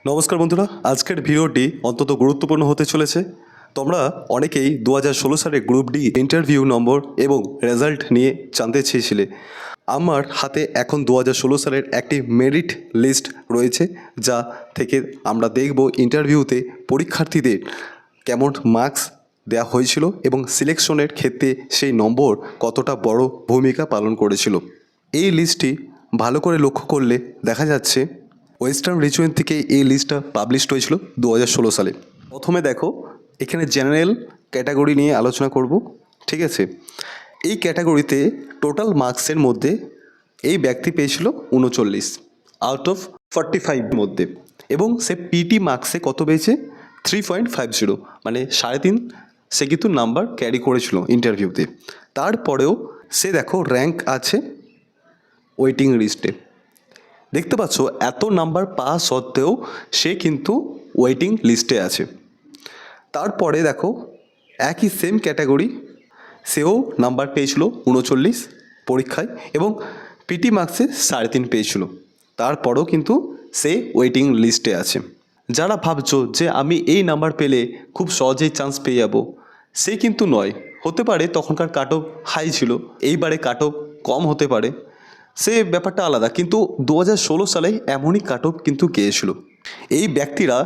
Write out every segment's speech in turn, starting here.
নমস্কার বন্ধুরা, আজকের ভিডিওটি অত্যন্ত গুরুত্বপূর্ণ হতে চলেছে। তোমরা অনেকেই 2016 সালের গ্রুপ ডি ইন্টারভিউ নম্বর এবং রেজাল্ট নিয়ে জানতে চেয়েছিলে। আমার হাতে এখন 2016 সালের একটি মেরিট লিস্ট রয়েছে, যা থেকে আমরা দেখব ইন্টারভিউতে পরীক্ষার্থীদের কেমন মার্কস দেওয়া হয়েছিল এবং সিলেকশনের ক্ষেত্রে সেই নম্বর কতটা বড় ভূমিকা পালন করেছিল। এই লিস্টটি ভালো করে লক্ষ্য করলে দেখা যাচ্ছে ওয়েস্টার্ন রিজিয়ন থেকে এই লিস্টটা পাবলিশড হয়েছিল 2016 সালে। প্রথমে দেখো, এখানে জেনারেল ক্যাটাগরি নিয়ে আলোচনা করব, ঠিক আছে। এই ক্যাটাগরিতে টোটাল মার্কসের মধ্যে এই ব্যক্তি পেয়েছিল 39 আউট অফ 45 মধ্যে, এবং সে পিটি মার্কসে কত পেয়েছে 3.50, মানে 3.5 সে কিন্তু নাম্বার ক্যারি করেছিল ইন্টারভিউতে। তারপরেও সে দেখো র্যাঙ্ক আছে ওয়েটিং লিস্টে। দেখতে পাচ্ছ এত নাম্বার পাওয়া সত্ত্বেও সে কিন্তু ওয়েটিং লিস্টে আছে। তারপরে দেখো একই সেম ক্যাটাগরি, সেও নাম্বার পেয়েছিল 39 পরীক্ষায় এবং পিটি মার্কসে 3.5 পেয়েছিল, তারপরেও কিন্তু সে ওয়েটিং লিস্টে আছে। যারা ভাবছো যে আমি এই নাম্বার পেলে খুব সহজেই চান্স পেয়ে যাব, সে কিন্তু নয়। হতে পারে তখনকার কাট অফ হাই ছিল, এইবারে কাট অফ কম হতে পারে, সে ব্যাপারটা আলাদা। কিন্তু 2016 সালে এমনই কাট অফ কিন্তু গিয়েছিল। এই ব্যক্তিরা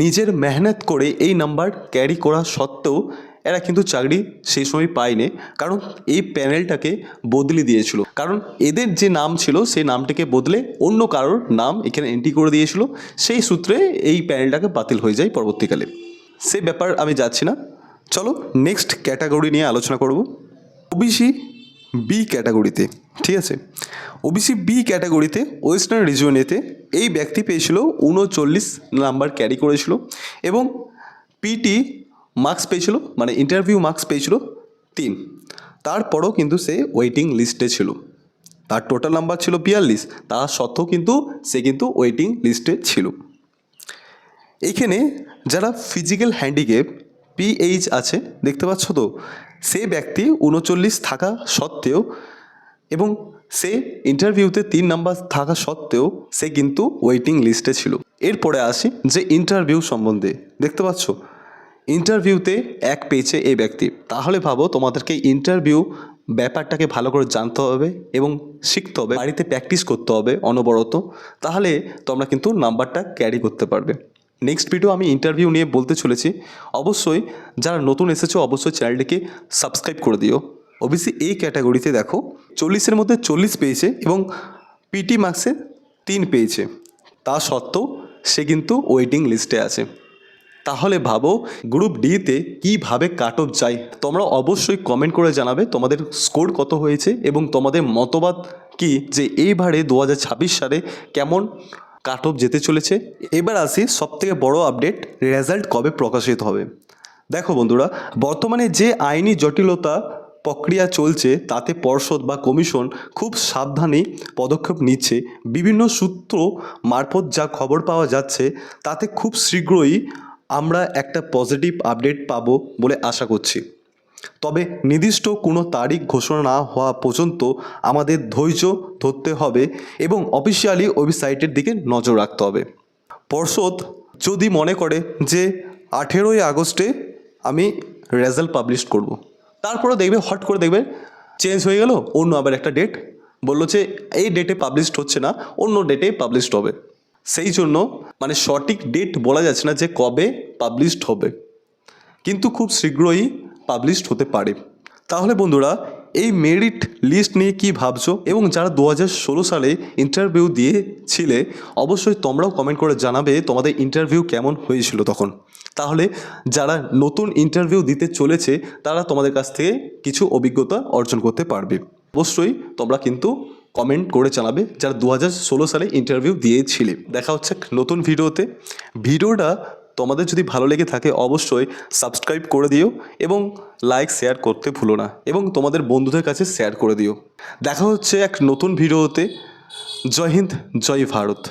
নিজের মেহনত করে এই নাম্বার ক্যারি করা সত্ত্বেও এরা কিন্তু চাকরি সেই সময় পায়নি, কারণ এই প্যানেলটাকে বদলে দিয়েছিল। কারণ এদের যে নাম ছিল সেই নামটাকে বদলে অন্য কারোর নাম এখানে এন্ট্রি করে দিয়েছিল, সেই সূত্রে এই প্যানেলটাকে বাতিল হয়ে যায় পরবর্তীকালে। সে ব্যাপার আমি যাচ্ছি না, চলো নেক্সট ক্যাটাগরি নিয়ে আলোচনা করব। ওবিসি বি ক্যাটাগরিতে, ঠিক আছে। ওবিসি বি ক্যাটাগরিতে ওয়েস্টার্ন রিজিয়নেতে এই ব্যক্তি পেয়েছিল 39 নাম্বার ক্যারি করেছিল এবং পিটি মার্কস পেয়েছিল, মানে ইন্টারভিউ মার্কস পেয়েছিল 3। তারপরও কিন্তু সে ওয়েটিং লিস্টে ছিল। তার টোটাল নাম্বার ছিল 42, তা সত্ত্বেও কিন্তু সে কিন্তু ওয়েটিং লিস্টে ছিল। এইখানে যারা ফিজিক্যাল হ্যান্ডিক্যাপ পিএইচ আছে, দেখতে পাচ্ছ তো, সে ব্যক্তি 39 থাকা সত্ত্বেও এবং সে ইন্টারভিউতে 3 নাম্বার থাকা সত্ত্বেও সে কিন্তু ওয়েটিং লিস্টে ছিল। এরপরে আসি যে ইন্টারভিউ সম্বন্ধে। দেখতে পাচ্ছ ইন্টারভিউতে 1 পেয়েছে এই ব্যক্তি। তাহলে ভাবো তোমাদেরকে ইন্টারভিউ ব্যাপারটাকে ভালো করে জানতে হবে এবং শিখতে হবে, বাড়িতে প্র্যাকটিস করতে হবে অনবরত, তাহলে তোমরা কিন্তু নাম্বারটা ক্যারি করতে পারবে। নেক্সট ভিডিও আমি ইন্টারভিউ নিয়ে বলতে চলেছি। অবশ্যই যারা নতুন এসেছো অবশ্যই চ্যানেলটিকে সাবস্ক্রাইব করে দিও। ওবিসি এই ক্যাটাগরিতে দেখো 40-এর মধ্যে 40 পেয়েছে এবং পিটি মার্কসে 3 পেয়েছে, তা সত্ত্বেও সে কিন্তু ওয়েটিং লিস্টে আছে। তাহলে ভাবো গ্রুপ ডিতে কীভাবে কাট অফ যায়। তোমরা অবশ্যই কমেন্ট করে জানাবে তোমাদের স্কোর কত হয়েছে এবং তোমাদের মতবাদ কি, যে এইবারে 2026 সালে কেমন কাট অফ যেতে চলেছে। এবার আসি সবথেকে বড় আপডেট, রেজাল্ট কবে প্রকাশিত হবে। দেখো বন্ধুরা, বর্তমানে যে আইনি জটিলতা প্রক্রিয়া চলছে তাতে পর্ষদ বা কমিশন খুব সাবধানে পদক্ষেপ নিচ্ছে। বিভিন্ন সূত্র মারফত যা খবর পাওয়া যাচ্ছে তাতে খুব শীঘ্রই আমরা একটা পজিটিভ আপডেট পাবো বলে আশা করছি। তবে নির্দিষ্ট কোনো তারিখ ঘোষণা না হওয়া পর্যন্ত আমাদের ধৈর্য ধরতে হবে এবং অফিসিয়ালি ওয়েবসাইটের দিকে নজর রাখতে হবে। পর্ষদ যদি মনে করে যে 18ই আগস্টে আমি রেজাল্ট পাবলিশ করব, তারপরে দেখবে হট করে দেখবে চেঞ্জ হয়ে গেল, অন্য আবার একটা ডেট বললো যে এই ডেটে পাবলিশড হচ্ছে না, অন্য ডেটে পাবলিশড হবে। সেই জন্য মানে সঠিক ডেট বলা যাচ্ছে না যে কবে পাবলিশড হবে, কিন্তু খুব শীঘ্রই পাবলিশড হতে পারে। তাহলে বন্ধুরা, এই মেরিট লিস্ট নিয়ে কি ভাবছো এবং যারা 2016 সালে ইন্টারভিউ দিয়েছিলে অবশ্যই তোমরাও কমেন্ট করে জানাবে তোমাদের ইন্টারভিউ কেমন হয়েছিল তখন। তাহলে যারা নতুন ইন্টারভিউ দিতে চলেছে তারা তোমাদের কাছ থেকে কিছু অভিজ্ঞতা অর্জন করতে পারবে। অবশ্যই তোমরা কিন্তু কমেন্ট করে জানাবে যারা 2016 সালে ইন্টারভিউ দিয়েছিলে। দেখা হচ্ছে নতুন ভিডিওতে। ভিডিওটা তোমাদের যদি ভালো লেগে থাকে অবশ্যই সাবস্ক্রাইব করে দিও এবং লাইক শেয়ার করতে ভুলো না এবং তোমাদের বন্ধুদের কাছে শেয়ার করে দিও। দেখা হচ্ছে এক নতুন ভিডিওতে। জয় হিন্দ, জয় ভারত।